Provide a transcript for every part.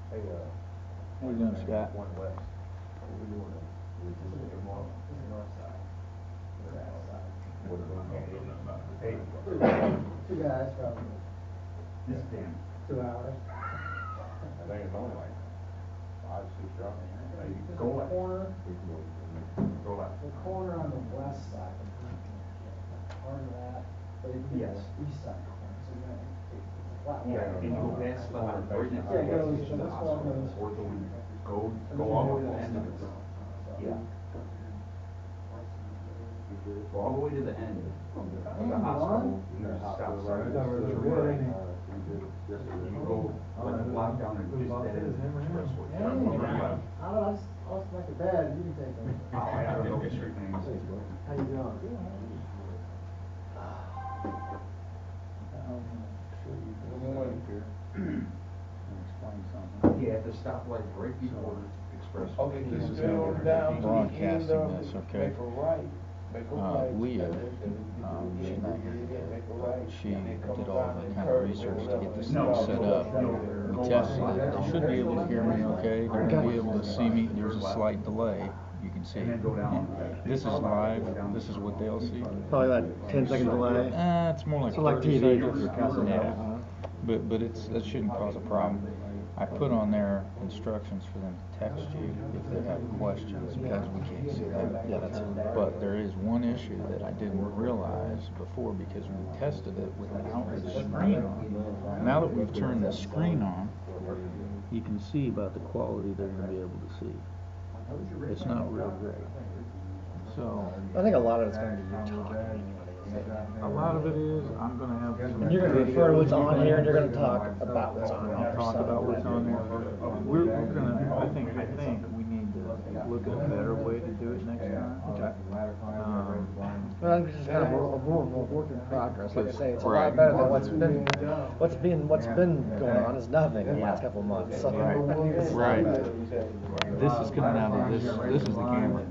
How you doing, Scott? Two guys from this damn 2 hours. I think it's only like 5, 6 drops. Go left. Go left. The corner on the west side. Part of that. But yes. East side. So you're gonna take the flat one. Yeah, and you go past the line, right next to Yeah, the goes gas to station, this one goes. or go all the way to the end of it. Yeah. Go all the way to the end of the hospital, and there's a stop sign. You go like a block down and just dead end expressway. I'll make a bed and you can take them. Oh, I don't know the street names. How you doing? Yeah, at the stoplight right before expressway. Okay, this is down broadcasting to the end this, of okay? Make a right. Make a right. Leah, She's she's not here today, but she and then come did all down the and kind curve of research to get this thing No. set up. We tested it. They should be able to hear me okay. They're going to be able to see me. There's a slight delay. You can see. This is live. This is what they'll see. Probably like 10-second delay. It's more like So like 30 TV. seconds. Yeah. But that shouldn't cause a problem. I put on there instructions for them to text you if they have questions because we can't see them. Yeah, that's it. But there is one issue that I didn't realize before because we tested it without the screen on. Now that we've turned the screen on, you can see about the quality they're going to be able to see. It's not real great. So I think a lot of it's going to be you talking anyway. a lot of it is I'm going to have some. And you're going to refer to what's on here, and you're going to talk about what's on I'll here. talk about what's on there. We're gonna. I think we need to look at a better way to do it next time. Okay. Well, it's just kind of a work in progress. Like I say, it's a Right. lot better than what's been going on is nothing in the last couple of months. So. Right. This is coming out of this. This is the camera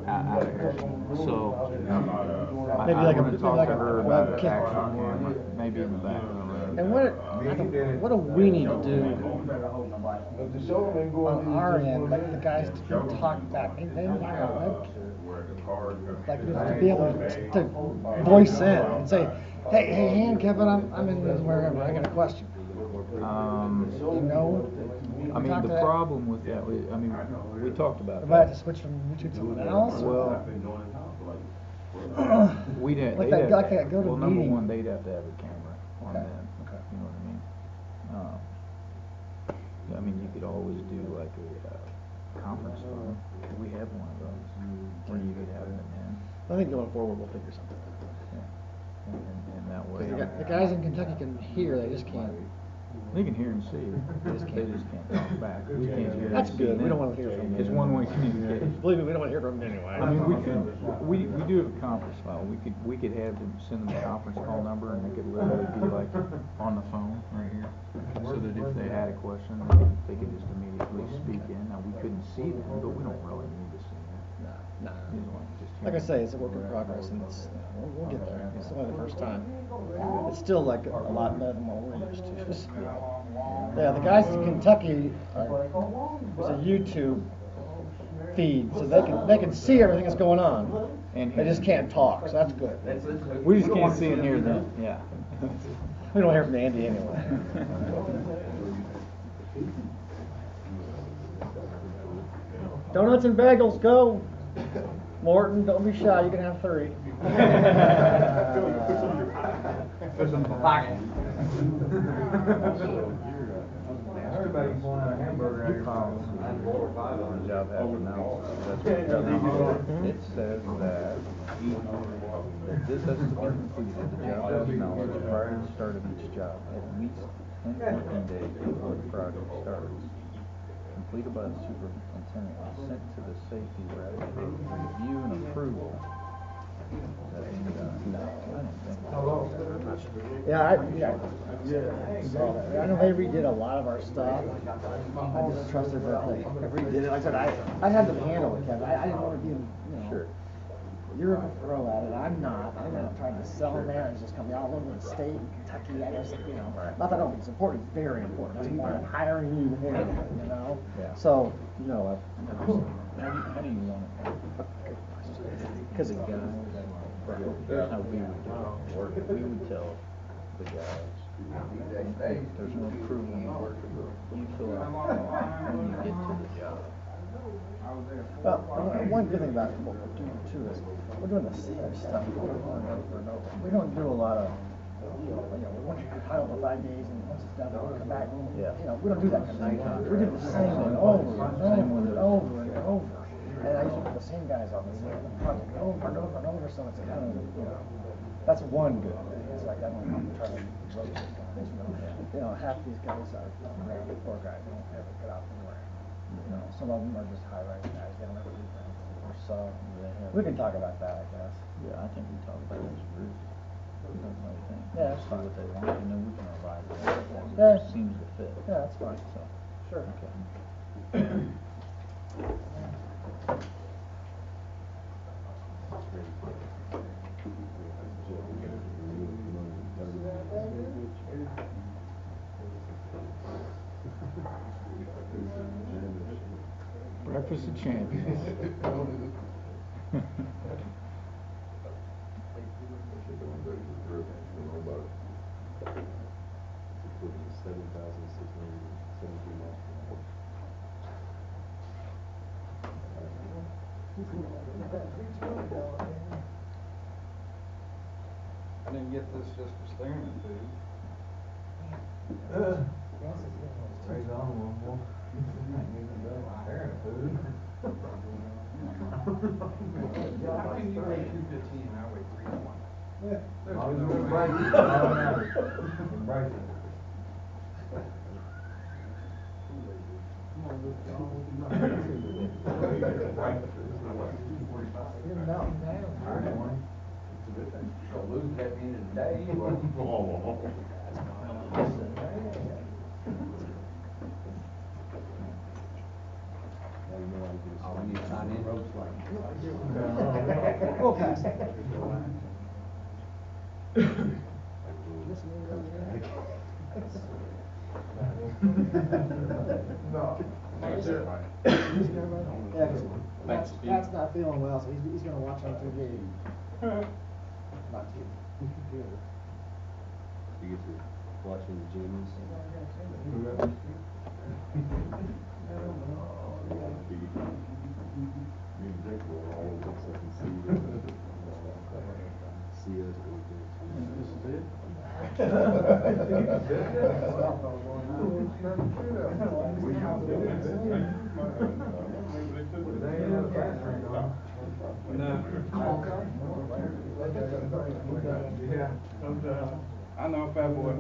out of here. So Maybe I'm like gonna talk like to her about an webcam. actual camera, maybe in the back of the room. And what do we need to do on our end, like the guys to talk back? They don't have a webcam. Like to be able to voice in and say, hey, Kevin, I'm in this wherever. I got a question. You know. I mean, the problem with that, we talked about If I had that. to switch from YouTube to someone else. Well, we'd have, Like they'd that have, go to well, number meeting. one, they'd have to have a camera on Okay, them. okay. You know what I mean? I mean, you could always do like a conference phone. We have one of those where you could have them in. I think going forward we'll figure something out. Yeah. And that way. The guys in Kentucky can hear, they just can't. They can hear and see. They just can't talk back. We can't hear. That's and good. see We don't them. want to hear from them. It's one-way communication. Believe me, we don't want to hear from them anyway. I mean, we do have a conference file. We could have them send them a conference call number, and they could literally be like on the phone right here, so that if they had a question, they could just immediately speak in. Now we couldn't see them, but we don't really need to see them. Nah. You know, just Like I say, it's a work in progress, and we'll get there. It's only the first time. It's still like a lot better than what we're used to. Yeah, the guys in Kentucky there's a YouTube feed, so they can see everything that's going on. And They just can't talk, so that's good. We just can't see and hear them, yeah. We don't hear from Andy anyway. Donuts and bagels, go! Morton, don't be shy, you can have 3. Put some in my pocket. Everybody's wanting a hamburger out here. I'm 4 or 5 on The job has analysis. That's what the job is. It says that this has to be completed, the job has knowledge prior to the start of each job, at least 10 working days before the project starts. Completed by the superintendent and sent to the safety rep for review and approval. That means, I don't think. Yeah, saw that. I know they redid a lot of our stuff. I just trusted that they redid it. Like I said, I had them handle it, Kevin. I didn't want to be, Sure. you're a pro at it. I'm not. I'm not trying to sell manage this company all over the state, Kentucky. I just, not that I don't think it's important. It's very important. That's why I'm hiring you to handle it, Yeah. So, How do you want it? Because the guy, here's how we would do it. We would tell the guys, there's no approval in the work, you fill out the form when you get to the job. well, one good thing about what we're doing too is we're doing the same stuff over and over and over. We don't do a lot of, once you compile for 5 days and once it's done, we'll come back. Yeah. We don't do that kind of thing. We do the same thing over and over and over. And I used to put the same guys on the project over and over and over, so it's kind of, that's one good thing. It's like I don't try to rotate guys, half these guys are poor guys, they don't ever get out anywhere. Some of them are just high-rise guys, they don't ever do things. So, we can talk about that, I guess. Yeah, I think we talk about it as a group. Yeah, that's See fine. what they want, and then we can revise it. Yeah. It seems to fit. Yeah, that's fine. So, Sure. okay. Breakfast of champions. I didn't get this just for staring at food. Raise on one more. Staring at food. How can you weigh 215 and I weigh 320? There's no way. Embrace it. You're melting down. Don't lose at the end of the day. Oh, you sign in? We'll pass. No. Yeah, Pat's not feeling well, so he's gonna watch on TV. Not TV, computer. You get to watching the gyms. See us. This is it? I know, fat boy.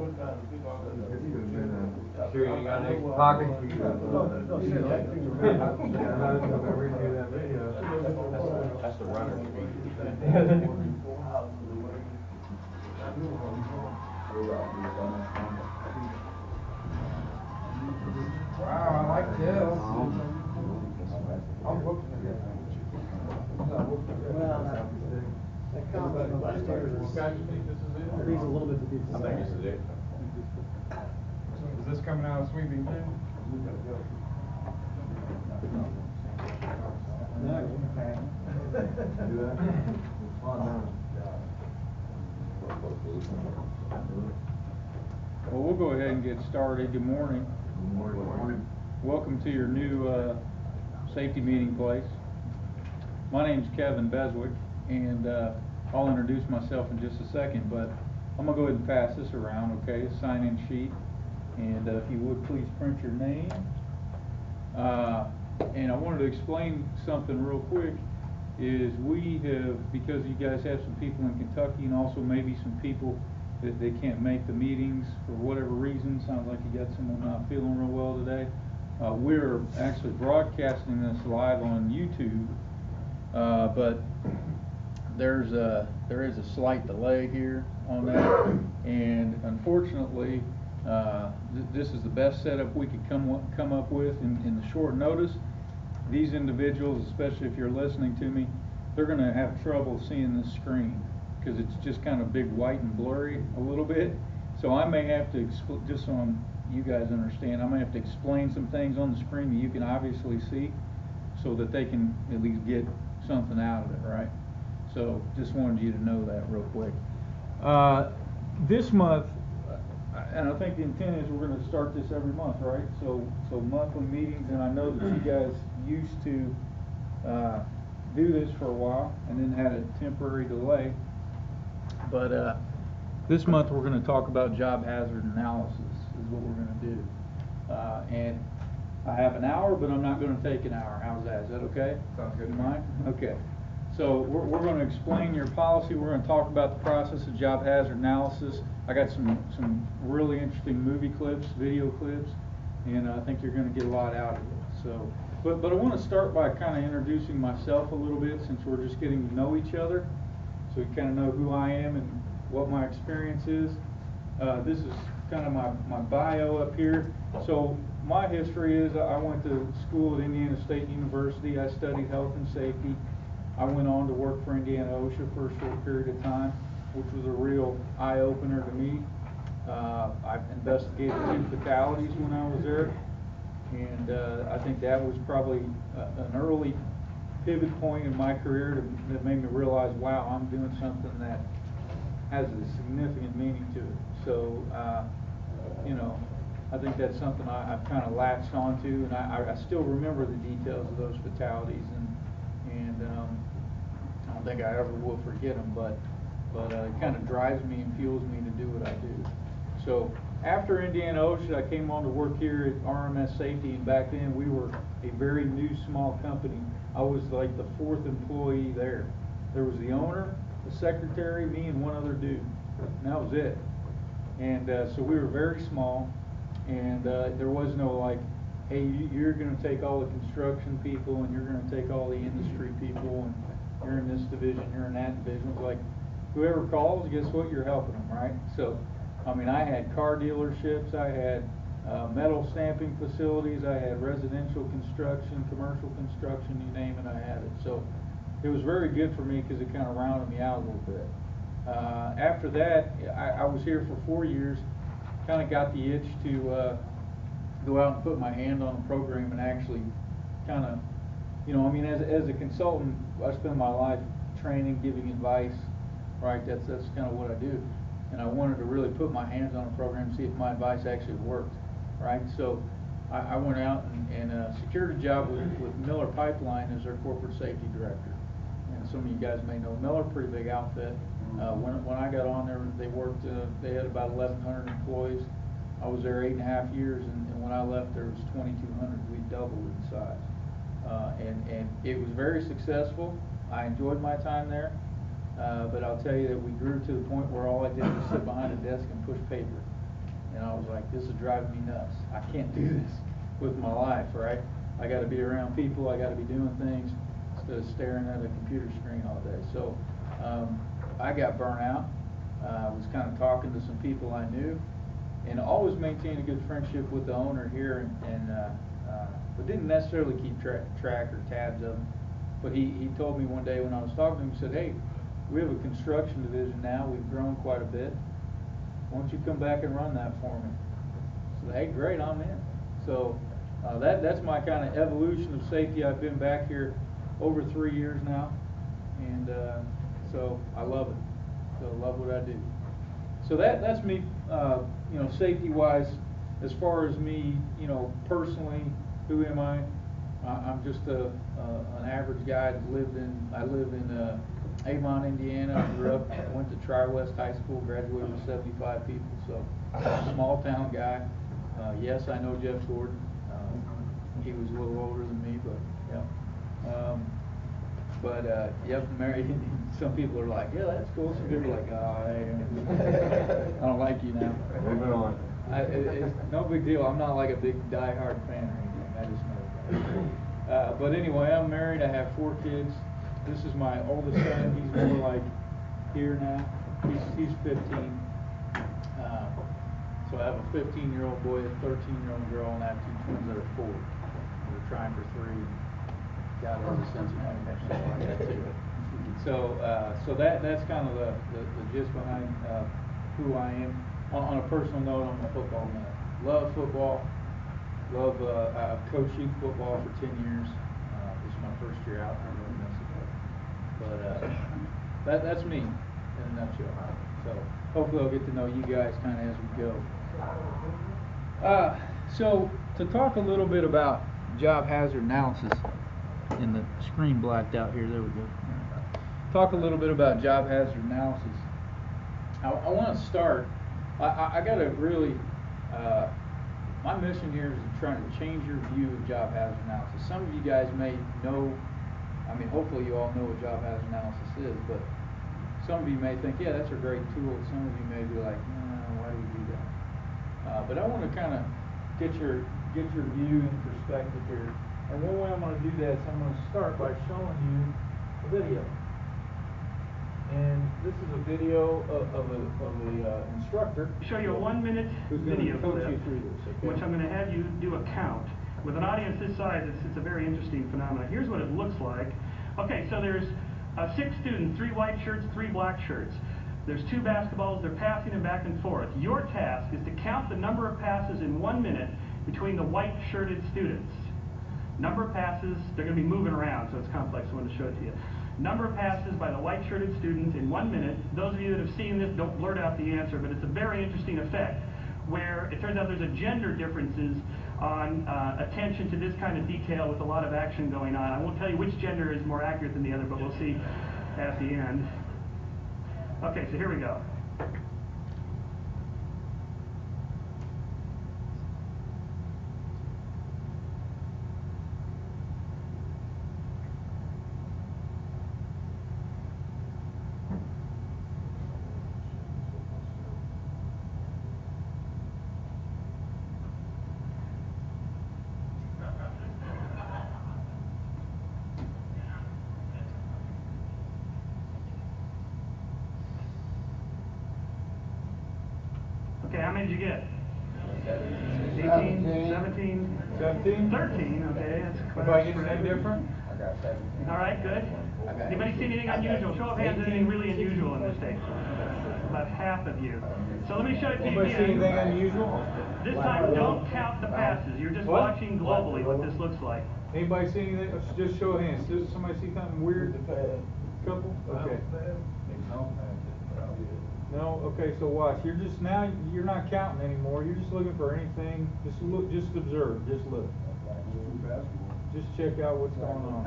Sure you got an extra pocket? That's the runner. Wow, I like this. I'm looking at it. Well, that compliment upstairs agrees a little bit to be. I think this is it. Is this coming out of sweeping too? No. Do that? Well, we'll go ahead and get started. Good morning. Welcome to your new safety meeting place. My name's Kevin Beswick, and I'll introduce myself in just a second, but I'm going to go ahead and pass this around, okay? Sign-in sheet. And if you would please print your name. And I wanted to explain something real quick, is we have, because you guys have some people in Kentucky and also maybe some people that they can't make the meetings for whatever reason. Sounds like you got someone not feeling real well today. We're actually broadcasting this live on YouTube, but there is a slight delay here on that, and unfortunately, this is the best setup we could come up with in the short notice. These individuals, especially if you're listening to me, they're going to have trouble seeing this screen because it's just kind of big, white, and blurry a little bit. So I may have to, just so you guys understand, I may have to explain some things on the screen that you can obviously see so that they can at least get something out of it, right? So just wanted you to know that real quick. This month, and I think the intent is we're going to start this every month, right? So monthly meetings, and I know that you guys used to do this for a while and then had a temporary delay. But this month we're going to talk about job hazard analysis is what we're going to do. And I have an hour, but I'm not going to take an hour. How's that? Is that okay? Sounds good. You mind? Okay. So we're going to explain your policy. We're going to talk about the process of job hazard analysis. I got some really interesting movie clips, video clips, and I think you're going to get a lot out of it. So, but I want to start by kind of introducing myself a little bit since we're just getting to know each other, so you kind of know who I am and what my experience is. This is kind of my bio up here. So my history is I went to school at Indiana State University. I studied health and safety. I went on to work for Indiana OSHA for a short period of time, which was a real eye-opener to me. I investigated 2 fatalities when I was there, and I think that was probably an early pivot point in my career that made me realize, wow, I'm doing something that has a significant meaning to it. So, you know, I think that's something I've kind of latched onto, and I still remember the details of those fatalities, and I don't think I ever will forget them, but it kind of drives me and fuels me to do what I do. So after Indiana OSHA, I came on to work here at RMS-Safety, and back then we were a very new small company. I was like the 4th employee there. There was the owner, the secretary, me, and one other dude, and that was it. And so we were very small, and there was no like, hey, you're going to take all the construction people, and you're going to take all the industry people, and you're in this division, you're in that division. It's like, whoever calls, guess what? You're helping them, right? So, I mean, I had car dealerships, I had metal stamping facilities, I had residential construction, commercial construction, you name it, I had it. So it was very good for me because it kind of rounded me out a little bit. After that, I was here for 4 years, kind of got the itch to go out and put my hand on a program and actually kind of, you know, I mean, as a consultant, I spend my life training, giving advice, right? That's kind of what I do. And I wanted to really put my hands on a program and see if my advice actually worked, right? So I went out and secured a job with Miller Pipeline as their corporate safety director. And some of you guys may know Miller, pretty big outfit. When I got on there, they had about 1,100 employees. I was there 8.5 years, and when I left, there was 2,200. We doubled in size, and it was very successful. I enjoyed my time there, but I'll tell you that we grew to the point where all I did was sit behind a desk and push paper, and I was like, this is driving me nuts. I can't do this with my life, right? I got to be around people. I got to be doing things instead of staring at a computer screen all day. So I got burnt out. I was kind of talking to some people I knew, and always maintained a good friendship with the owner here, but didn't necessarily keep track or tabs of him. But he told me one day when I was talking to him, he said, hey, we have a construction division now. We've grown quite a bit. Why don't you come back and run that for me? I said, hey, great, I'm in. So that's my kind of evolution of safety. I've been back here over 3 years now, and so I love it. So I love what I do. So that's me, you know, safety-wise. As far as me, you know, personally, who am I? I'm just an average guy that I live in Avon, Indiana. I grew up, went to Tri-West High School, graduated with 75 people, so small town guy. Yes, I know Jeff Gordon. He was a little older than me, but yeah. Yep, married. Some people are like, yeah, that's cool. Some people are like, I don't like you now. Moving on. It's no big deal. I'm not like a big die-hard fan or anything. I just know that. But anyway, I'm married. I have 4 kids. This is my oldest son. He's more like here now. He's 15. So I have a 15-year-old boy, a 13-year-old girl, and I have 2 twins that are 4. We're trying for 3. God has a sense of humor, so I got 2. So that's kind of the gist behind who I am. On a personal note, I'm a football nut. Love football. I've coached youth football for 10 years. This is my first year out. I really miss it. But that's me in a nutshell. So hopefully I'll get to know you guys kind of as we go. So to talk a little bit about job hazard analysis, in the screen blacked out here, there we go. Talk a little bit about job hazard analysis. I want to start, I got to really, my mission here is trying to change your view of job hazard analysis. Some of you guys may know, I mean, hopefully you all know what job hazard analysis is, but some of you may think, yeah, that's a great tool. Some of you may be like, why do we do that? But I want to kind of get your view and perspective here. And one way I'm going to do that is I'm going to start by showing you a video. And this is a video of an instructor. Show you a 1-minute video coach clip, you through this, okay? which I'm going to have you do a count. With an audience this size, it's a very interesting phenomenon. Here's what it looks like. Okay, so there's 6 students, 3 white shirts, 3 black shirts. There's 2 basketballs, they're passing them back and forth. Your task is to count the number of passes in 1 minute between the white shirted students. Number of passes, they're going to be moving around, so it's complex. I want to show it to you. Number of passes by the white shirted students in 1 minute. Those of you that have seen this, don't blurt out the answer, but it's a very interesting effect where it turns out there's a gender differences on attention to this kind of detail with a lot of action going on. I won't tell you which gender is more accurate than the other, but we'll see at the end. Okay, so here we go. Okay, how many did you get? 18, 17, 17? 13, okay, that's If I get anything different? All right, good. Anybody see anything unusual? Show of hands, anything really unusual in this thing? About half of you. So let me show it to you Anybody see anything again. unusual? This time, don't count the passes. You're just What? watching globally what this looks like. Anybody see anything? Just show of hands. Does somebody see something weird? Couple? Okay. No? Okay, so watch. You're just now, you're not counting anymore. You're just looking for anything. Just look, just observe, just look. Just check out what's going on.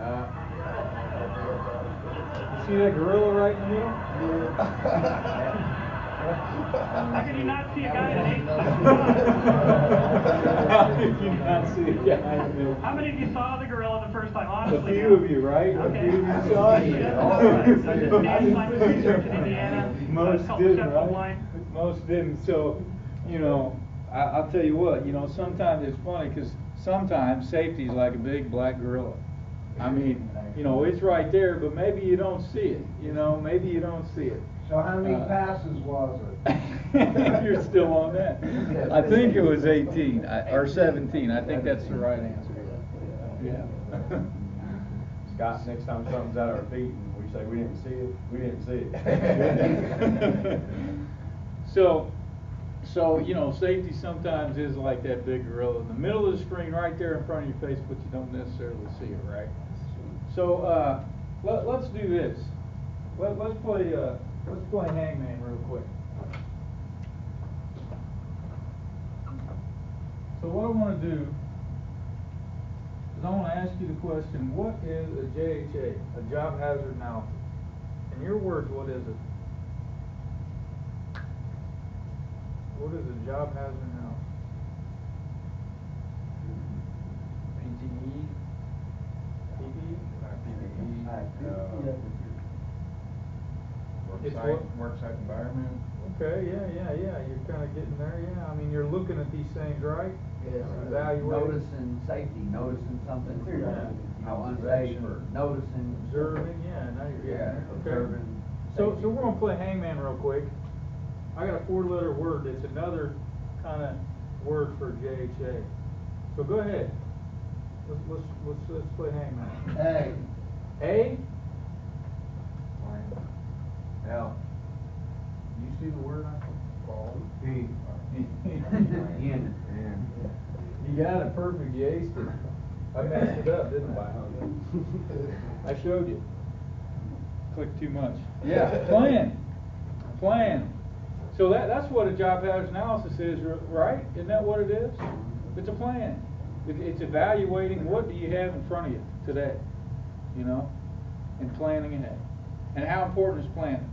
You see that gorilla right in the middle? How can you not see a guy that ate How did you not see a guy in the middle? How many of you saw the gorilla the first time? A Honestly, few now. of you, right? Okay. A few of you saw it. Dan's climate research in Indiana. Most Help didn't, set the right? line. Most didn't. So, you know, I'll tell you what, you know, sometimes it's funny because sometimes safety is like a big black gorilla. I mean, you know, it's right there, but maybe you don't see it. You know, maybe you don't see it. So how many passes was it? You're still on that. I think it was 18 or 17. I think that's the right answer. Yeah. Scott, next time something's at our feet and we say we didn't see it, we didn't see it. So you know, safety sometimes is like that big gorilla in the middle of the screen, right there in front of your face, but you don't necessarily see it, right? So let's do this. let's play hangman real quick. So what I want to do is I want to ask you the question, what is a JHA, a job hazard analysis? In your words, what is it? What is a job hazard analysis? PTE, PPE? It's what? Worksite environment. Okay, yeah, you're kind of getting there, yeah. I mean, you're looking at these things, right? Evaluating. Noticing safety, noticing something, unsafe, or noticing. Observing, yeah, now you're getting there, okay. Observing. So we're gonna play hangman real quick. I got a 4-letter word. It's another kind of word for JHA. So go ahead. Let's play hangman. A. L. You see the word I put? P. N. You got it perfect. You aced it. I messed it up, didn't I? I showed you. Clicked too much. Yeah, plan. So that's what a job hazard analysis is, right? Isn't that what it is? It's a plan. It's evaluating what do you have in front of you today, you know, and planning ahead. And how important is planning?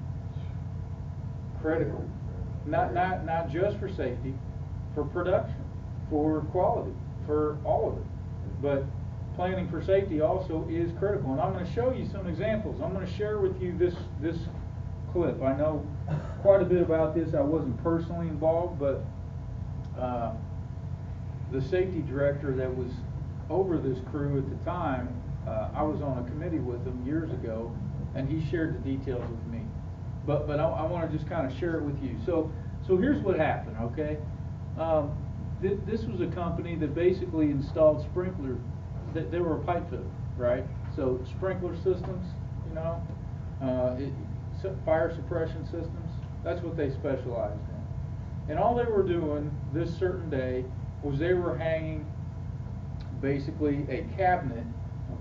Critical. Not just for safety, for production, for quality, for all of it. But planning for safety also is critical. And I'm going to show you some examples. I'm going to share with you this clip. I know quite a bit about this. I wasn't personally involved, but the safety director that was over this crew at the time, I was on a committee with him years ago, and he shared the details with me. But I want to just kind of share it with you. So here's what happened, okay? This was a company that basically installed sprinkler. They were a pipe fitter, right? So sprinkler systems, you know, fire suppression systems. That's what they specialized in. And all they were doing this certain day was they were hanging basically a cabinet,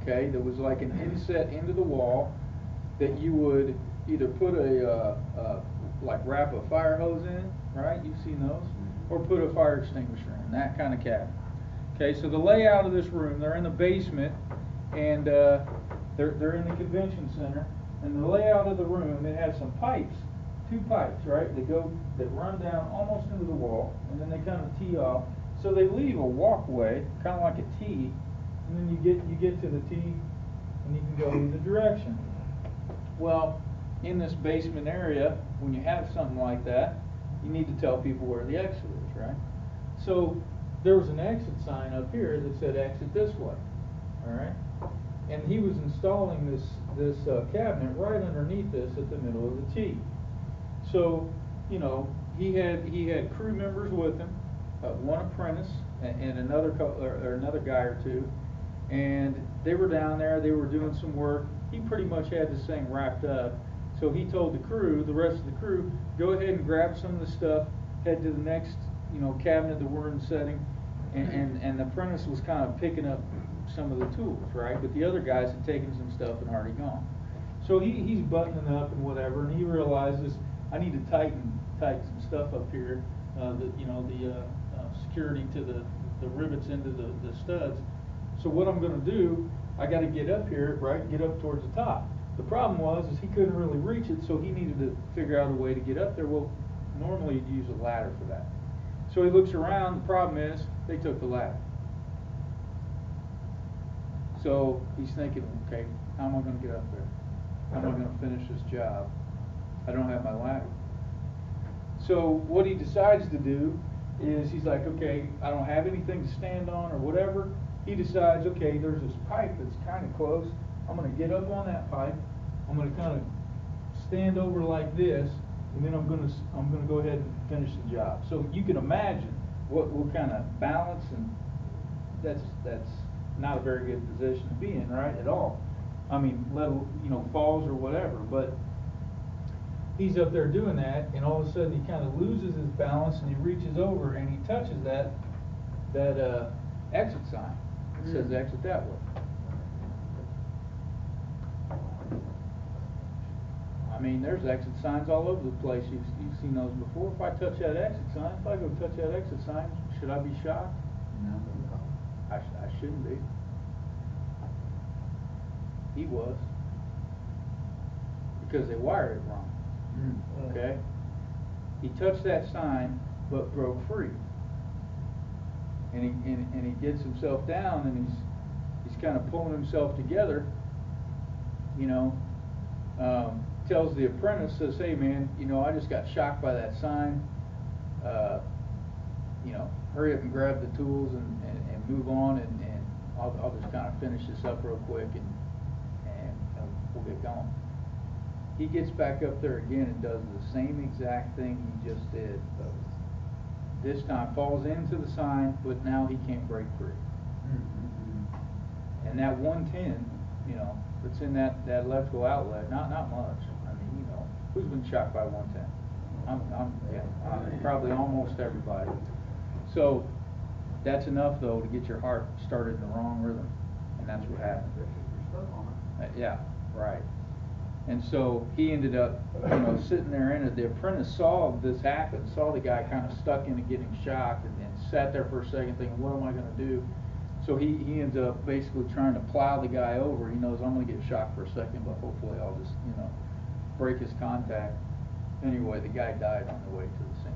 okay, that was like an inset into the wall that you would either put like wrap a fire hose in, right? You've seen those, or put a fire extinguisher in, that kind of cabinet. Okay, so the layout of this room, they're in the basement, and they're in the convention center, and the layout of the room, it has some pipes, 2 pipes, right? That run down almost into the wall, and then they kind of tee off. So they leave a walkway, kind of like a T, and then you get to the T, and you can go either direction. Well, in this basement area, when you have something like that, you need to tell people where the exit is, right? So there was an exit sign up here that said exit this way, all right? And he was installing this cabinet right underneath this at the middle of the T. So, you know, he had crew members with him, one apprentice and another guy or two, and they were down there. They were doing some work. He pretty much had this thing wrapped up. So he told the rest of the crew, go ahead and grab some of the stuff, head to the next, you know, cabinet that we're in setting, and the apprentice was kind of picking up some of the tools, right? But the other guys had taken some stuff and already gone. So he's buttoning up and whatever, and he realizes I need to tighten some stuff up here, the security to the rivets into the studs. So what I'm going to do, I got to get up here, right? Get up towards the top. The problem is he couldn't really reach it, so he needed to figure out a way to get up there. Well, normally you'd use a ladder for that. So he looks around. The problem is they took the ladder. So he's thinking, okay, how am I going to get up there? How am I going to finish this job? I don't have my ladder. So what he decides to do is he's like, okay, I don't have anything to stand on or whatever. He decides, okay, there's this pipe that's kind of close. I'm going to get up on that pipe. I'm going to kind of stand over like this, and then I'm going to go ahead and finish the job. So you can imagine what kind of balance, and that's not a very good position to be in, right, at all. I mean, falls or whatever, but he's up there doing that, and all of a sudden he kind of loses his balance, and he reaches over and he touches that exit sign. It says exit that way. I mean, there's exit signs all over the place. You've seen those before. If I touch that exit sign, if I go touch that exit sign, should I be shocked? No. I shouldn't be. He was. Because they wired it wrong. Okay? He touched that sign, but broke free. And he gets himself down, and he's kind of pulling himself together, you know, tells the apprentice, says, hey man, you know, I just got shocked by that sign, you know, hurry up and grab the tools and move on, and I'll just kind of finish this up real quick, and we'll get going. He gets back up there again and does the same exact thing he just did. This time falls into the sign, but now he can't break free. And that 110, you know, that's in that electrical outlet, not much. I mean, you know, who's been shocked by 110? Probably almost everybody. So that's enough though to get your heart started in the wrong rhythm, and that's what happened. Yeah, right. And so he ended up, you know, sitting there in it. The apprentice saw this happen, saw the guy kind of stuck in it, getting shocked, and sat there for a second thinking, what am I going to do? So he ends up basically trying to plow the guy over. He knows I'm going to get shocked for a second, but hopefully I'll just, you know, break his contact. Anyway, the guy died on the way to the scene,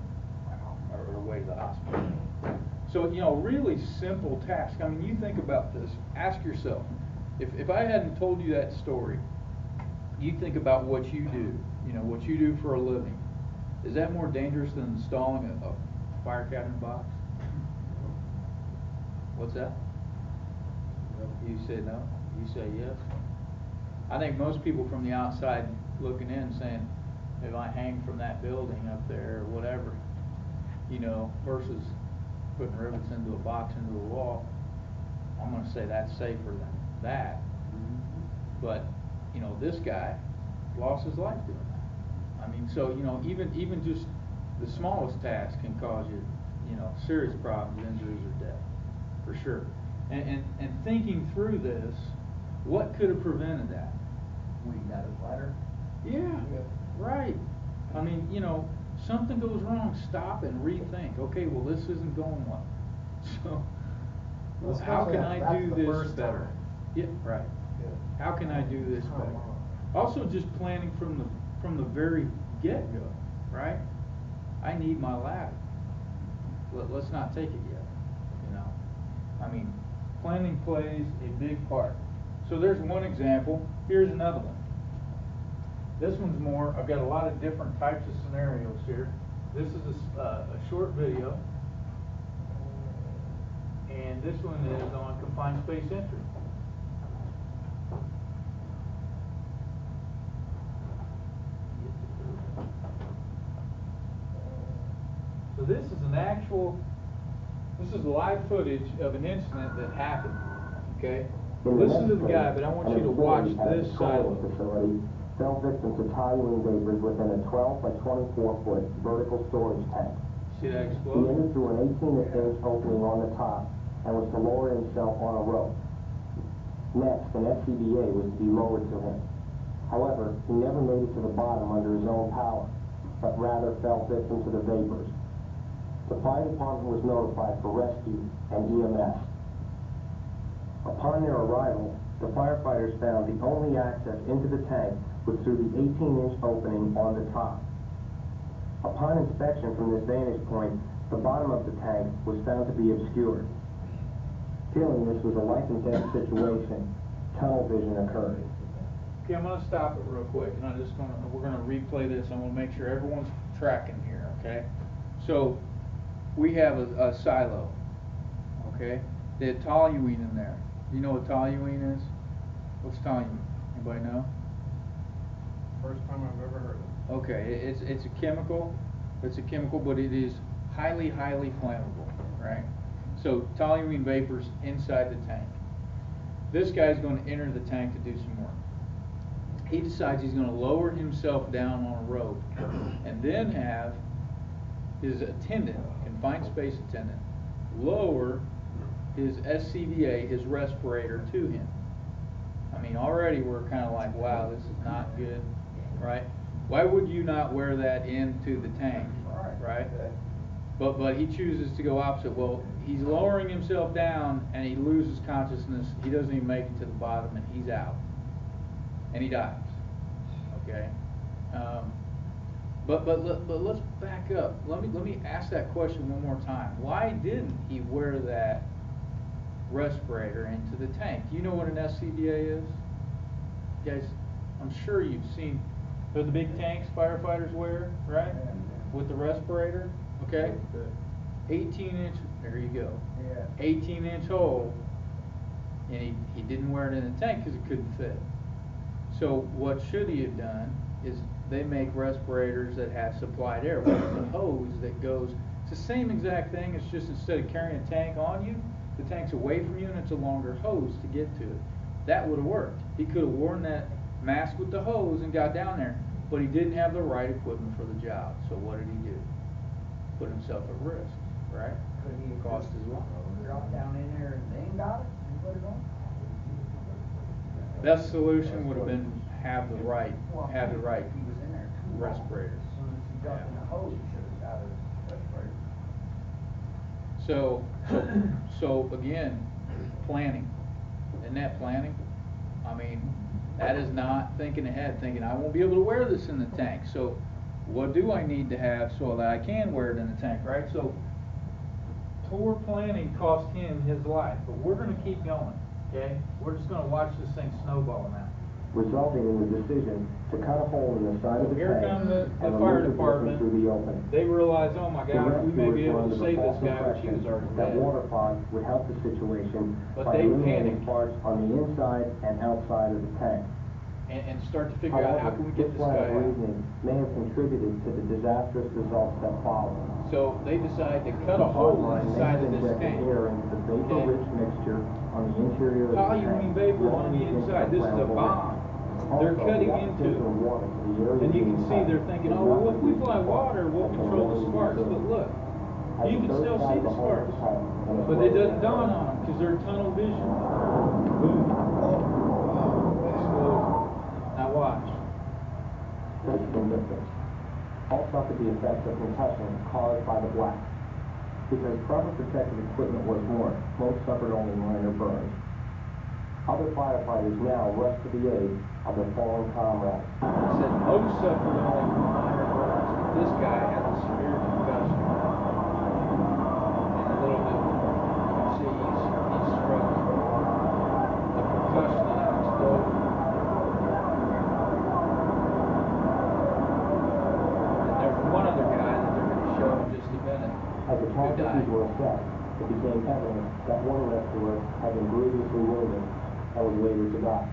or the way to the hospital. So, you know, really simple task. I mean, you think about this. Ask yourself, if I hadn't told you that story, you think about what you do, you know, what you do for a living. Is that more dangerous than installing a fire cabinet box? What's that? You say no? You say yes? I think most people from the outside looking in saying, if I hang from that building up there or whatever, you know, versus putting rivets into a box into a wall, I'm going to say that's safer than that. But you know, this guy lost his life doing that. I mean, so, you know, even just the smallest task can cause you, you know, serious problems, injuries, or death, for sure. And thinking through this, what could have prevented that? We got a ladder. Yeah, right. I mean, you know, something goes wrong, stop and rethink. Okay, well, this isn't going well. So, well, how can I do this better? Yeah, right. How can I do this better? Also, just planning from the very get-go, right? I need my ladder. Let's not take it yet, you know. I mean, planning plays a big part. So there's one example. Here's another one. This one's more, I've got a lot of different types of scenarios here. This is a short video. And this one is on confined space entry. So this is live footage of an incident that happened, okay? Listen to the guy, but I want you to watch this silo. Fell victim to toluene vapors within a 12 by 24 foot vertical storage tank. See that He explode? entered through an 18-inch opening on the top and was to lower himself on a rope. Next, an SCBA was to be lowered to him. However, he never made it to the bottom under his own power, but rather fell victim to the vapors. The fire department was notified for rescue and EMS. Upon their arrival, the firefighters found the only access into the tank was through the 18-inch opening on the top. Upon inspection from this vantage point, the bottom of the tank was found to be obscured. Feeling this was a life and death situation, tunnel vision occurred. Okay, I'm going to stop it real quick, and we're going to replay this. I want to make sure everyone's tracking here, okay? So, we have a silo, okay? They had toluene in there. Do you know what toluene is? What's toluene? Anybody know? First time I've ever heard of it. Okay, it's a chemical. It's a chemical, but it is highly flammable, right? So toluene vapors inside the tank. This guy's going to enter the tank to do some work. He decides he's going to lower himself down on a rope and then have his attendant, confined space attendant, lower his SCBA, his respirator, to him. I mean, already we're kind of like, wow, this is not good, right? Why would you not wear that into the tank, right? But he chooses to go opposite. Well, he's lowering himself down and he loses consciousness. He doesn't even make it to the bottom and he's out. And he dies. Okay? But let's back up. Let me ask that question one more time. Why didn't he wear that respirator into the tank? Do you know what an SCBA is? You guys, I'm sure you've seen, they're the big tanks firefighters wear, right? With the respirator, okay? 18-inch, there you go. 18-inch hole, and he didn't wear it in the tank because it couldn't fit. So what should he have done is they make respirators that have supplied air, which is a hose that goes, it's the same exact thing, it's just instead of carrying a tank on you, the tank's away from you and it's a longer hose to get to it. That would have worked. He could have worn that mask with the hose and got down there, but he didn't have the right equipment for the job. So what did he do? Put himself at risk, right? Could he have Cost his life. dropped down in there and then got it and put it on? Best solution would have been have the right He was in there too long. respirator. As soon as he jumped in the hose, he should have got his respirator. So again, planning. Isn't that planning? I mean, that is not thinking ahead, thinking I won't be able to wear this in the tank. So what do I need to have so that I can wear it in the tank, right? So poor planning cost him his life, but we're going to keep going, okay? We're just going to watch this thing snowball now. Resulting in the decision to cut a hole in the side of the Here tank come the and fire remove the department. victim through the opening. They realize, oh my The God, we may be able to rescuers were save under this the guy, false but she was already impression that dead. water fog would help the situation But by they eliminating panicked. parts on the inside and outside of the tank. And start to figure out how However, can we get this this line guy of out. reasoning may have contributed to the disastrous results that followed. So they decide to cut a The hard hole line in the may side have of this injected tank. air into the vapor-rich mixture on the interior of the tank. Polyurine vapor on the blowing it inside. into This is a flammable bomb. air. They're Also, cutting the into application of water to the area and you can being see cut they're thinking, does oh, not well, if we reduce apply the spark water, we'll that can control the only be sparks. But observed. look, As you the can third still side see of the hole is sparks, cut and but it doesn't exploded. dawn on them because they're tunnel vision. Boom. Explosion. Now watch. All suffered the effects of concussion caused by the blast. Because proper protective equipment was worn, most suffered only minor burns. Other firefighters now rushed to the aid of their fallen comrades. It said most suffered only minor burns. This guy has a severe concussion. And a little bit, you can see he's struggling. The concussion and an explosion. And there's one other guy that they're going to show in just a minute As the who casualties died. were assessed, it became evident that one rescuer had been grievously wounded and was later to die.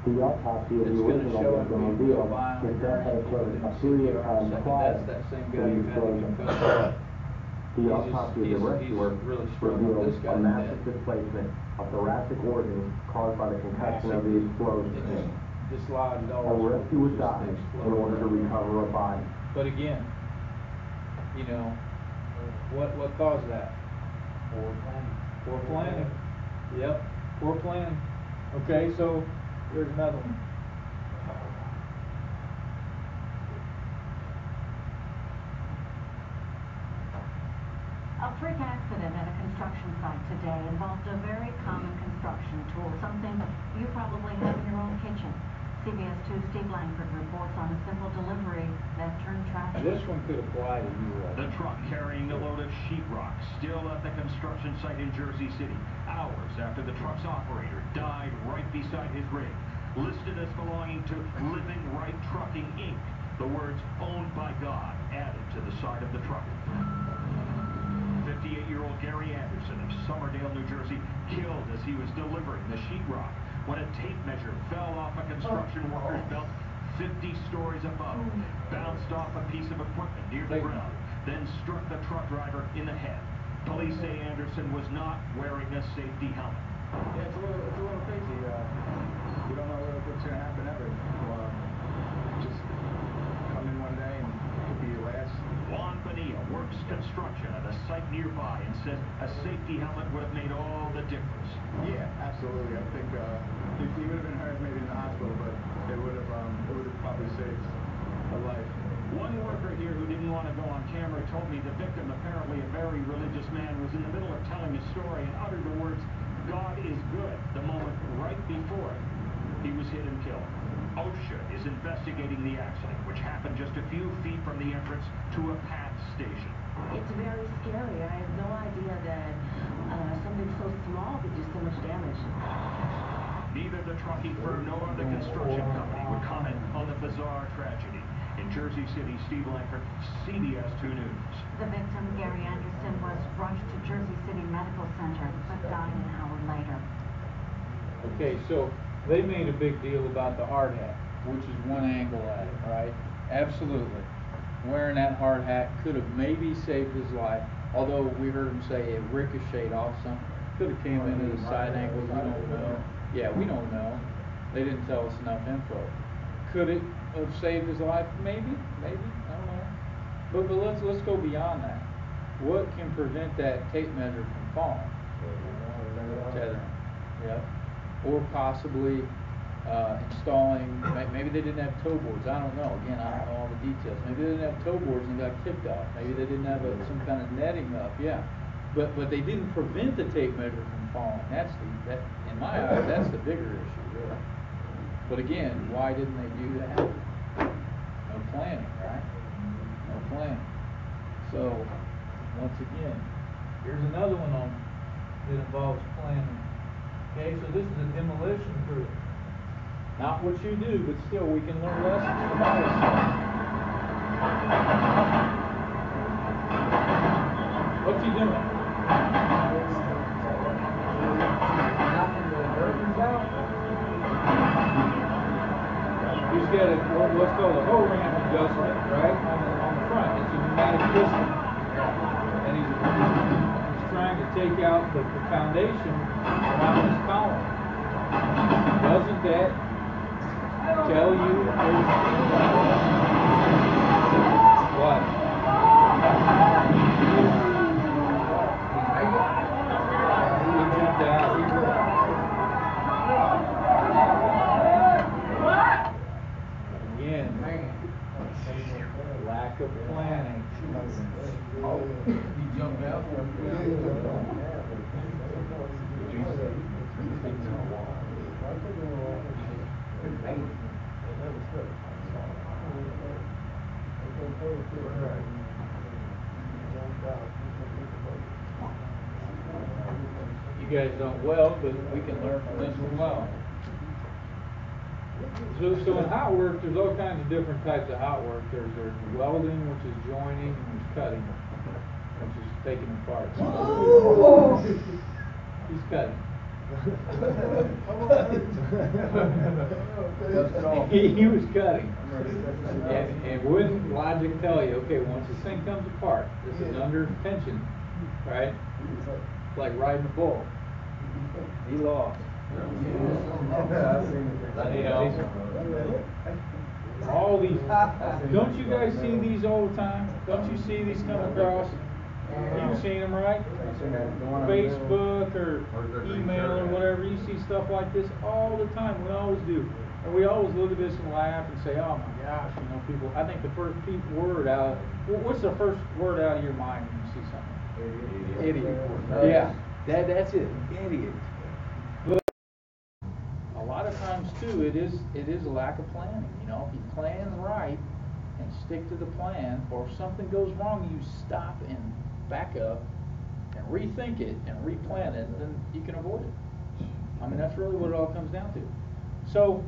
The autopsy of the It's going to original show victim him revealed violent his death had occurrence. occurred People a didn't period see of time the prior That's that same to guy the who had the explosion. concussion. The autopsy of the rescuer really struggling. revealed This a guy's massive dead. displacement of thoracic organs caused by the concussion of the It explosion. just dislodged all A his rescuer just died in exploded. order to recover a body. But again, you know, what caused that? Poor planning. Poor planning. Yep, poor planning. Okay, so here's another one. A freak accident at a construction site today involved a very common construction tool, something you probably have in your own kitchen. CBS 2's Steve Langford reports on a simple delivery that turned tragic. This one could apply to you right The truck carrying a load of sheetrock still at the construction site in Jersey City, hours after the truck's operator died right beside his rig, listed as belonging to Living Right Trucking, Inc., the words owned by God added to the side of the truck. 58-year-old Gary Anderson of Somerdale, New Jersey, killed as he was delivering the sheetrock when a tape measure fell off a construction worker's belt 50 stories above, bounced off a piece of equipment near the ground, then struck the truck driver in the head. Police say Anderson was not wearing a safety helmet. Yeah, it's a little crazy. We don't know what's going to happen ever. Just come in one day and it could be your last. Juan Bonilla works construction at a site nearby and says a safety helmet would have made all the difference. Yeah, absolutely. I think he would have been hurt maybe in the hospital, but it would have probably saved a life. One worker here who didn't want to go on camera told me the victim, apparently a very religious man, was in the middle of telling his story and uttered the words, "God is good," the moment right before he was hit and killed. OSHA is investigating the accident, which happened just a few feet from the entrance to a PATH station. It's very scary. I have no idea that something so small could do so much damage. Neither the trucking firm nor the construction company would comment on the bizarre tragedy. In Jersey City, Steve Langford, CBS 2 News. The victim, Gary Anderson, was rushed to Jersey City Medical Center, but died an hour later. Okay, so they made a big deal about the hard hat, which is one angle at it, right? Absolutely. Wearing that hard hat could have maybe saved his life, although we heard him say it ricocheted off something. Could have came in at a side angle, we don't know. Yeah, we don't know. They didn't tell us enough info. Could it have saved his life? Maybe, I don't know. But let's go beyond that. What can prevent that tape measure from falling? Tethering. Yep. Or possibly installing, maybe they didn't have toe boards, I don't know, again, I don't know all the details. Maybe they didn't have toe boards and got kicked off. Maybe they didn't have some kind of netting up, yeah. But they didn't prevent the tape measure from falling. In my eyes, that's the bigger issue, really. But again, why didn't they do that? No planning, right? No planning. So, once again, here's another one that involves planning. Okay, so this is a demolition crew. Not what you do, but still we can learn lessons from our stuff. What's he doing? He's got what's called a hole ramp adjustment, right, on the front. It's a pneumatic piston. And he's trying to take out the foundation around this column. Doesn't that tell you what? Again, lack of planning. He jumped out. You guys don't weld, but we can learn from this as well. So in hot work, there's all kinds of different types of hot work. There's welding, which is joining, and there's cutting, which is taking apart. He's cutting. He was cutting. And wouldn't logic tell you, okay, once this thing comes apart, this is under tension, right? It's like riding a bull. He lost. All these, don't you guys see these all the time? Don't you see these come across? You've seen them, right? Facebook or email or whatever. You see stuff like this all the time. We always do. And we always look at this and laugh and say, oh my gosh, people, I think the first word out, what's the first word out of your mind when you see something? Idiot. Yeah, that's it, idiot. But a lot of times too, it is a lack of planning. If you plan right and stick to the plan, or if something goes wrong, you stop and back up and rethink it and replan it, then you can avoid it. I mean, that's really what it all comes down to. So,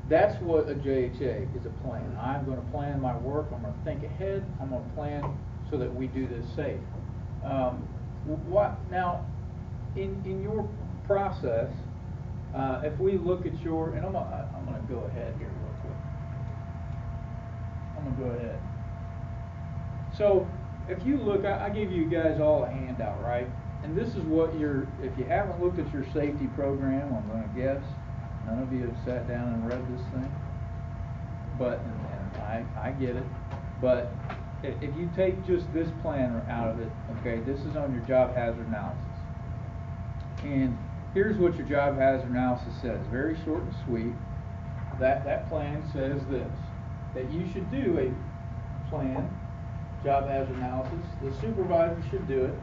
that's what a JHA is, a plan. I'm going to plan my work. I'm going to think ahead. I'm going to plan so that we do this safe. Now, in your process, if we look at your, and I'm going to go ahead here real quick. I'm going to go ahead. So, if you look, I gave you guys all a handout, right? And this is what if you haven't looked at your safety program, I'm going to guess none of you have sat down and read this thing. But, and I get it, but if you take just this plan out of it, okay, this is on your job hazard analysis. And here's what your job hazard analysis says, very short and sweet. That plan says this, that you should do a plan, job hazard analysis. The supervisor should do it.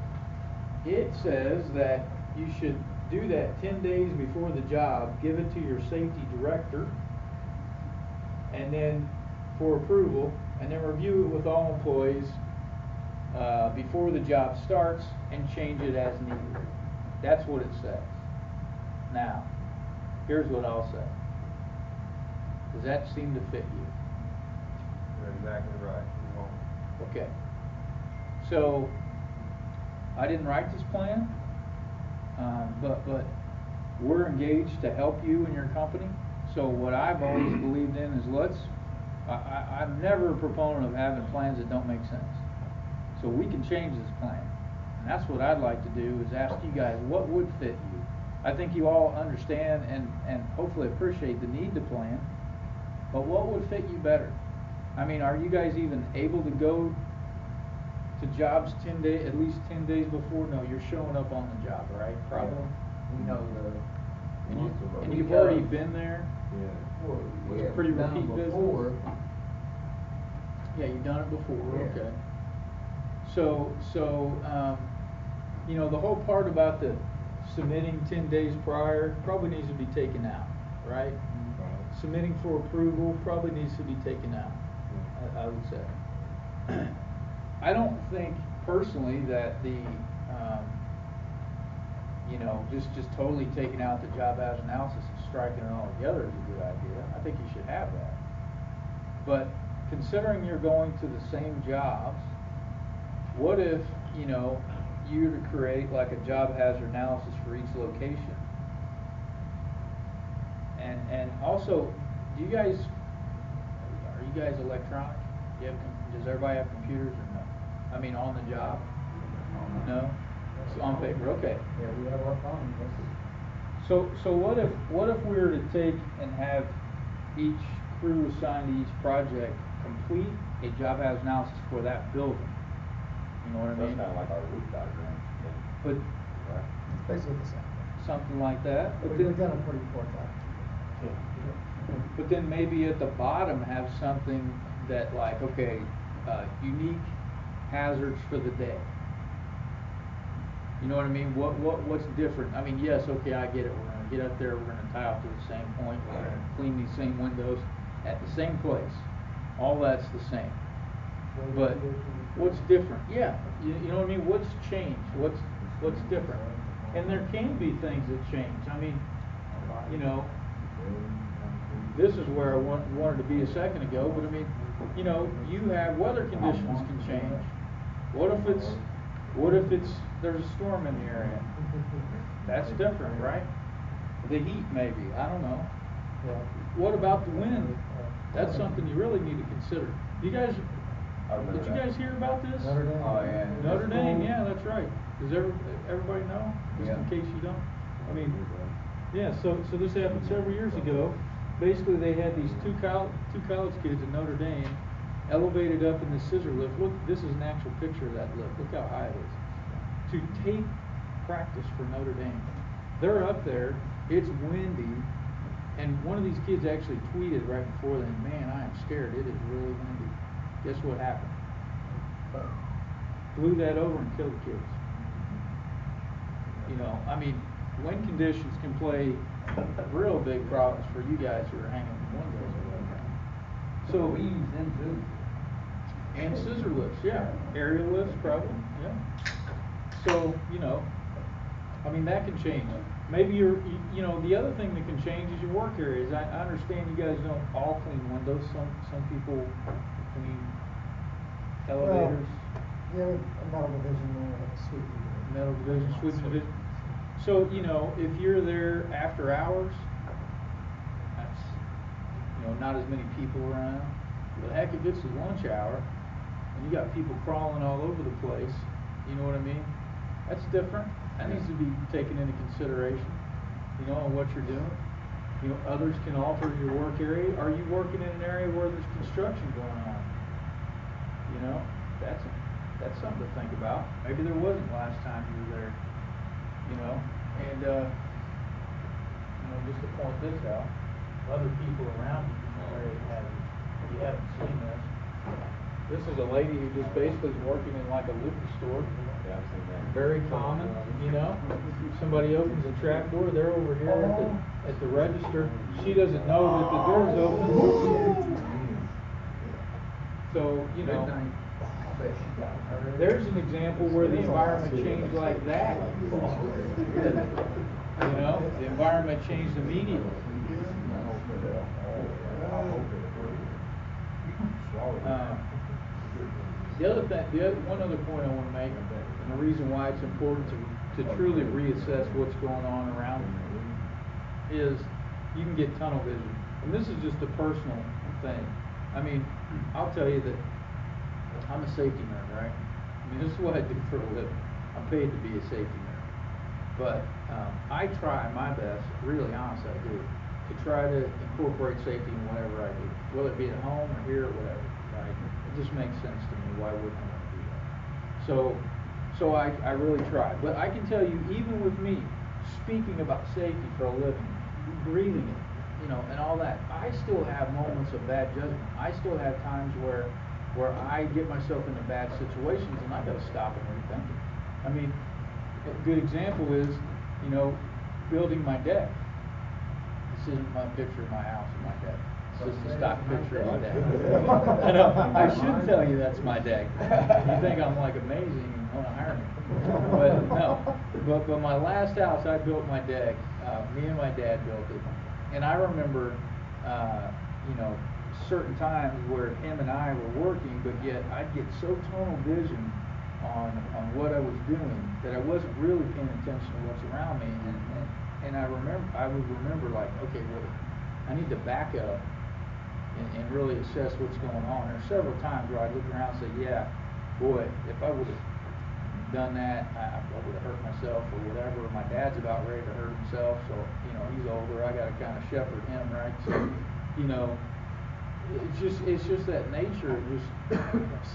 It says that you should do that 10 days before the job, give it to your safety director, and then for approval, and then review it with all employees before the job starts and change it as needed. That's what it says. Now, here's what I'll say. Does that seem to fit you? You're exactly right. Okay. So, I didn't write this plan, but we're engaged to help you and your company. So what I've always believed in is I'm never a proponent of having plans that don't make sense. So we can change this plan. And that's what I'd like to do, is ask you guys what would fit you. I think you all understand and hopefully appreciate the need to plan, but what would fit you better? I mean, are you guys even able to go to jobs at least 10 days before? No, you're showing up on the job, right? Probably. We know And you've already been there? Yeah. It's pretty We've done repeat it business? before. Yeah, you've done it before, Yeah. okay. So, the whole part about the submitting 10 days prior probably needs to be taken out, right? Submitting for approval probably needs to be taken out, I would say. I don't think personally that the, just totally taking out the job hazard analysis and striking it all together is a good idea. I think you should have that. But considering you're going to the same jobs, what if, you were to create like a job hazard analysis for each location? And also, are you guys electronic? Does everybody have computers or no? I mean, on the job? No? It's on paper, okay. Yeah, we have our phones. So what if we were to take and have each crew assigned to each project complete a job hazard analysis for that building? You know what I mean? That's kind of like our roof diagram. But It's basically the same thing. something like that. But We've done a pretty poor job. But then maybe at the bottom have something that like, okay, unique hazards for the day. You know what I mean? What's different? I mean, yes, okay, I get it. We're gonna get up there, we're gonna tie off to the same point, we're gonna clean these same windows at the same place. All that's the same. But what's different? Yeah, you know what I mean? What's changed? What's different? And there can be things that change. I mean, this is where I wanted to be a second ago, but I mean, you have weather conditions can change. What if there's a storm in the area? That's different, right? The heat maybe, I don't know. What about the wind? That's something you really need to consider. Did you guys hear about this? Notre Dame. Oh, yeah. Notre Dame, yeah, that's right. Does everybody know? Just in case you don't. I mean, yeah. So this happened several years ago. Basically, they had these two college kids at Notre Dame elevated up in the scissor lift. Look, this is an actual picture of that lift. Look how high it is. To tape practice for Notre Dame. They're up there. It's windy. And one of these kids actually tweeted right before then, "Man, I am scared. It is really windy." Guess what happened? Blew that over and killed the kids. I mean, wind conditions can play real big problems for you guys who are hanging from windows or whatever. So we use them too. And scissor lifts, yeah. Aerial lifts probably, yeah. So, I mean, that can change. Maybe the other thing that can change is your work areas. I understand you guys don't all clean windows. Some people clean elevators. Yeah, a metal division or a sweep division. Metal division, sweeping division. So, if you're there after hours, that's, not as many people around. But heck, if it's the lunch hour, and you got people crawling all over the place, you know what I mean? That's different. That needs to be taken into consideration, on what you're doing. Others can alter your work area. Are you working in an area where there's construction going on? that's something to think about. Maybe there wasn't last time you were there, you know, and just to point this out, other people around you you haven't seen this. This is a lady who just basically is working in like a liquor store. Yeah, I've seen that. Very common, you know. Somebody opens a trap door, they're over here at the register. She doesn't know that the door's open. So, you know, there's an example where the environment changed like that. You know, the environment changed immediately. One other point I want to make, and the reason why it's important to truly reassess what's going on around you, is you can get tunnel vision. And this is just a personal thing. I mean, I'll tell you that I'm a safety nerd, right? I mean, this is what I do for a living. I'm paid to be a safety nerd. But I try my best, really honest I do, to try to incorporate safety in whatever I do, whether it be at home or here or whatever, right? It just makes sense to me. Why wouldn't I want to do that? So I really try. But I can tell you, even with me, speaking about safety for a living, breathing it, you know, and all that, I still have moments of bad judgment. I still have times where I get myself into bad situations and I got to stop and rethink it. I mean, a good example is, you know, building my deck. This isn't my picture of my house and my deck. It's just a stock picture of my deck. I know, I should tell you that's my deck. You think I'm like amazing and want to hire me. But no. But my last house, I built my deck. Me and my dad built it. And I remember, you know, certain times where him and I were working, but yet I'd get so tunnel vision on what I was doing that I wasn't really paying attention to what's around me. And I would remember like, okay, wait, I need to back up and really assess what's going on. There are several times where I'd look around and say, yeah, boy, if I would have done that, I would have hurt myself or whatever. My dad's about ready to hurt himself, so, you know, he's older. I got to kind of shepherd him, right? So, you know, it's just that nature of just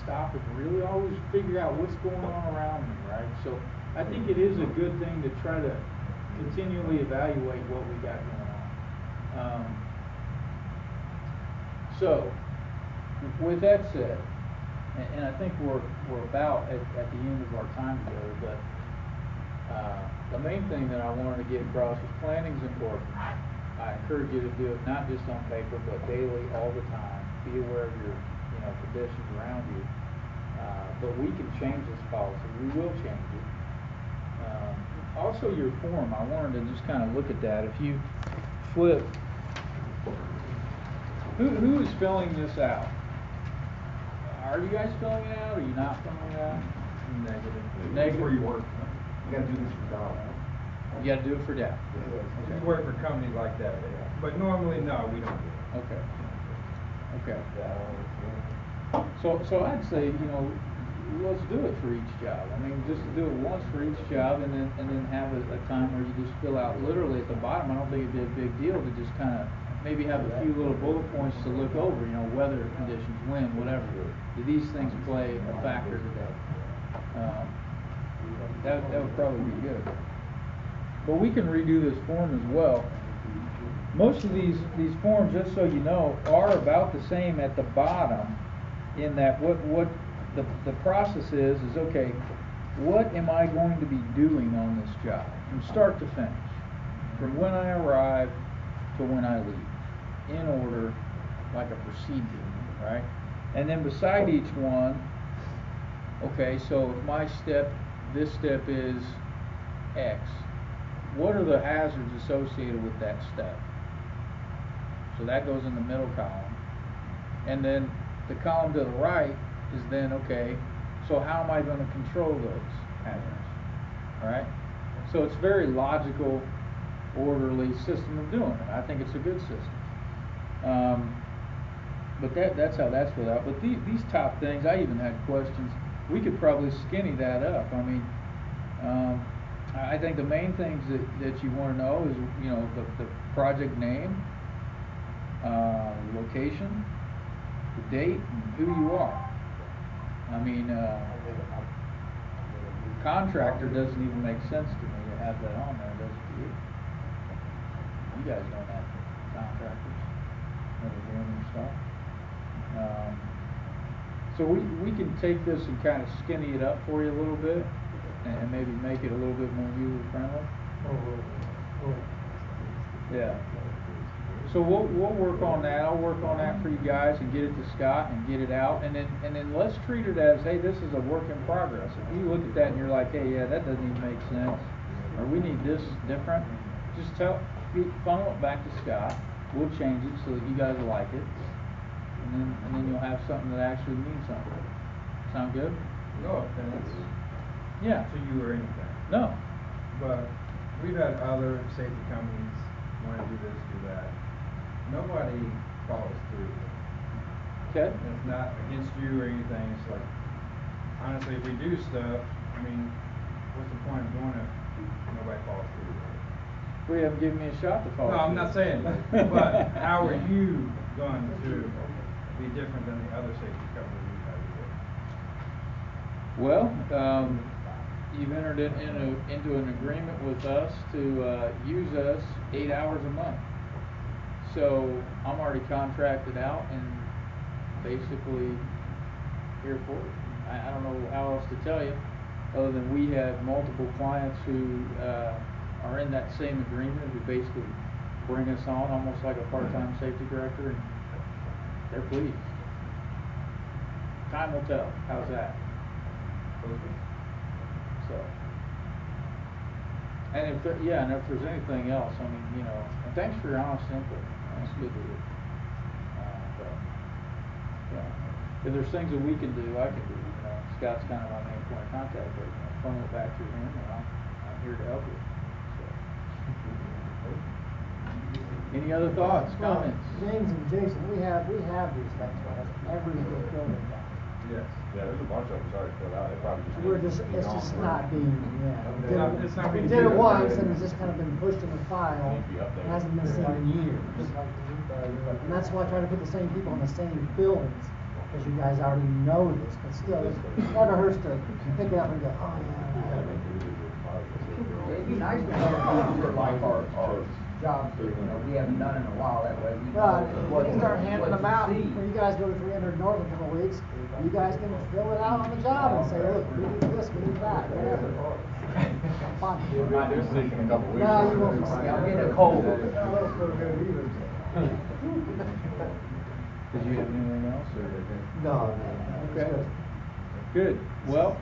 stop and really always figure out what's going on around me, right? So I think it is a good thing to try to continually evaluate what we got going on. So with that said, and I think we're about at the end of our time together, but the main thing that I wanted to get across is planning is important. I encourage you to do it not just on paper, but daily, all the time. Be aware of your, you know, conditions around you. But we can change this policy. We will change it. Also, your form. I wanted to just kind of look at that. If you flip, who is filling this out? Are you guys filling it out? Or are you not filling it out? Negative. Where you work. You got to do this for dollars. You got to do it for data. Okay. You work for companies like that, but normally, no, we don't do it. Okay. Okay. So I'd say, you know, let's do it for each job. I mean, just do it once for each job, and then have a time where you just fill out literally at the bottom. I don't think it'd be a big deal to just kind of maybe have a few little bullet points to look over. You know, weather conditions, wind, whatever. Do these things play a factor today? That would probably be good. But we can redo this form as well. Most of these forms, just so you know, are about the same at the bottom, in that what the process is okay, what am I going to be doing on this job from start to finish, from when I arrive to when I leave, in order, like a procedure, right? And then beside each one, okay, so if my this step is X, what are the hazards associated with that step? So that goes in the middle column. And then the column to the right is then, okay, so how am I going to control those hazards? All right? So it's a very logical, orderly system of doing it. I think it's a good system. But that's how that's filled out. But these top things, I even had questions. We could probably skinny that up. I mean, I think the main things that you want to know is, you know, the project name, location, the date, and who you are. I mean, contractor doesn't even make sense to me to have that on there, does it to you? You guys don't have contractors that are doing your stuff. So we can take this and kind of skinny it up for you a little bit, and maybe make it a little bit more user friendly. Yeah. So we'll work on that. I'll work on that for you guys and get it to Scott and get it out, and then let's treat it as, hey, this is a work in progress. If you look at that and you're like, hey, yeah, that doesn't even make sense, or we need this different, just funnel it back to Scott. We'll change it so that you guys like it, and then you'll have something that actually means something. Sound good? No offense. Yeah. To you or anything. No. But we've had other safety companies want to do this, do that. Nobody follows through. Okay. And it's not against you or anything. It's like, honestly, if we do stuff, I mean, what's the point of doing it if nobody follows through? Well, you haven't given me a shot to follow No, I'm through. not saying that. But how are you going to be different than the other safety companies we've had before? Well, you've entered into an agreement with us to use us 8 hours a month. So I'm already contracted out and basically here for it. I don't know how else to tell you, other than we have multiple clients who are in that same agreement, who basically bring us on almost like a part-time safety director, and they're pleased. Time will tell. How's that? So, and if there's anything else, I mean, you know, and thanks for your honest input. That's good to hear. So, yeah. If there's things that we can do, I can do. You know, Scott's kind of my main point of contact, but you know, funnel it back through him, and I'm here to help you. So. Any other thoughts, comments? James and Jason, we have these things with us every good building down. Yes. Yeah, there's a bunch of them already filled out. They probably just. It's just not being, It's not we being did it used. once and it's just kind of been pushed in the file. Need to be updated. It hasn't been seen in years. And that's why I try to put the same people in the same buildings, because you guys already know this, but still, it never hurts to pick it up and go, oh yeah. It'd be nice to have people like our jobs that, you know, we haven't done in a while, that way we know Well, you start handing what them to out, see. when you guys go to 300 North in a couple of weeks, you guys can fill it out on the job and say, look, we need this, we need that, whatever. Fine. You'll not do sick in a couple weeks. No, you won't be sick. I'll get a cold. Did you have anything else, or? No. Okay. Good. Well.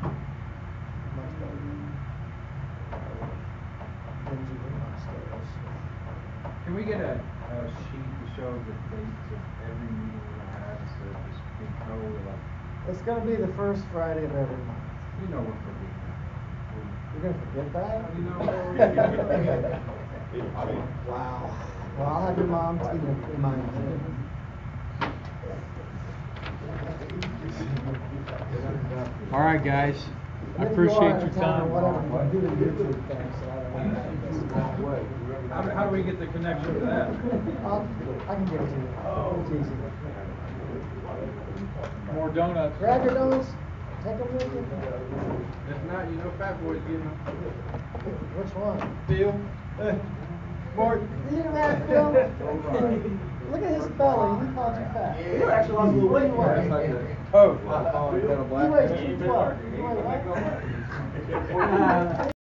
Much better. Can we get a sheet to show the dates of every meeting we're gonna have instead of just being told like, It's gonna be the first Friday of every month. you know we're forgetting. You're gonna forget that? You know. Wow. Well, I'll have your mom to remind you. All right, guys. I appreciate your time. Do the YouTube thing, so I don't know. How do we get the connection to that? I can give it to you. It's easy. More donuts. Grab your donuts. Take them with you. If not, you know Fat Boy's getting them. Which one? Phil. Mark. You hear that, Phil? Look at his belly. He called you fat. You actually lost a little weight. Oh. He weighs 212. You weigh what?